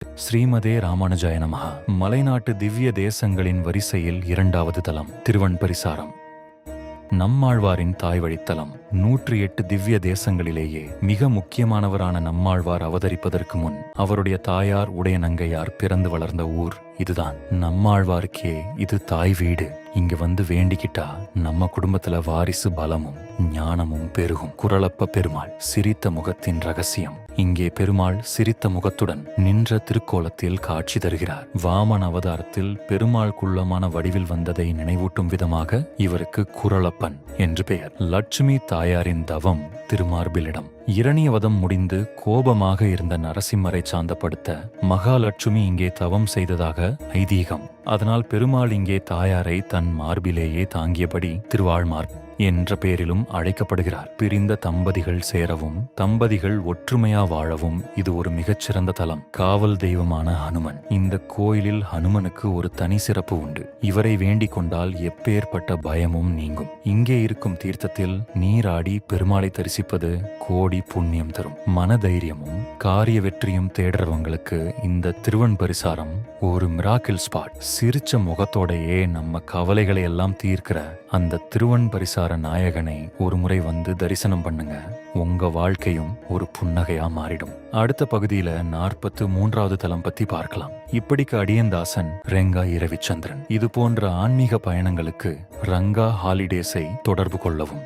ஸ்ரீமதே ராமானுஜாய நமஹ. மலைநாட்டு திவ்ய தேசங்களின் வரிசையில் 2வது தலம் திருவன்பரிசாரம். நம்மாழ்வாரின் தாய் வழித்தலம். 108 திவ்ய தேசங்களிலேயே மிக முக்கியமானவரான நம்மாழ்வார் அவதரிப்பதற்கு முன் அவருடைய தாயார் உடையநங்கையார் பிறந்து வளர்ந்த ஊர் இதுதான். நம்மாழ்வாருக்கே இது தாய் வீடு. இங்க வந்து வேண்டிக்கிட்டா நம்ம குடும்பத்துல வாரிசு பலமும் ஞானமும் பெருகும். குறளப்ப பெருமாள் சிரித்த முகத்தின் ரகசியம். இங்கே பெருமாள் சிரித்த முகத்துடன் நின்ற திருக்கோலத்தில் காட்சி தருகிறார். வாமன் அவதாரத்தில் பெருமாள் குள்ளமான வடிவில் வந்ததை நினைவூட்டும் விதமாக இவருக்கு குறளப்பன் என்று பெயர். லட்சுமி தாயாரின் தவம் திருமார்பிலிடம். இரணியவதம் முடிந்து கோபமாக இருந்த நரசிம்மரை சாந்தப்படுத்த மகாலட்சுமி இங்கே தவம் செய்ததாக ஐதீகம். அதனால் பெருமாள் இங்கே தாயாரை தன் மார்பிலேயே தாங்கியபடி திருவாழ்மார்பு என்ற பெயரிலும் அழைக்கப்படுகிறார். பிரிந்த தம்பதிகள் சேரவும் தம்பதிகள் ஒற்றுமையா வாழவும் இது ஒரு மிகச்சிறந்த தலம். காவல் தெய்வமான ஹனுமன். இந்த கோயிலில் ஹனுமனுக்கு ஒரு தனி சிறப்பு உண்டு. இவரை வேண்டிக் கொண்டால் எப்பேற்பட்ட பயமும் நீங்கும். இங்கே இருக்கும் தீர்த்தத்தில் நீராடி பெருமாளை தரிசிப்பது கோடி புண்ணியம் தரும். மனதைரியமும் காரிய வெற்றியும் தேடுறவங்களுக்கு இந்த திருவன்பரிசாரம் ஒரு மிராக்கிள் ஸ்பாட். சிரிச்ச முகத்தோடையே நம்ம கவலைகளை எல்லாம் தீர்க்கிற அந்த திருவன்பரிசார நாயகனை ஒரு முறை வந்து தரிசனம் பண்ணுங்க. உங்க வாழ்க்கையும் ஒரு புன்னகையா மாறிடும். அடுத்த பகுதியில 43வது தலம் பத்தி பார்க்கலாம். இப்படிக்கு அடியந்தாசன் ரெங்கா இரவிச்சந்திரன். இது போன்ற ஆன்மீக பயணங்களுக்கு ரங்கா ஹாலிடேஸை தொடர்பு கொள்ளவும்.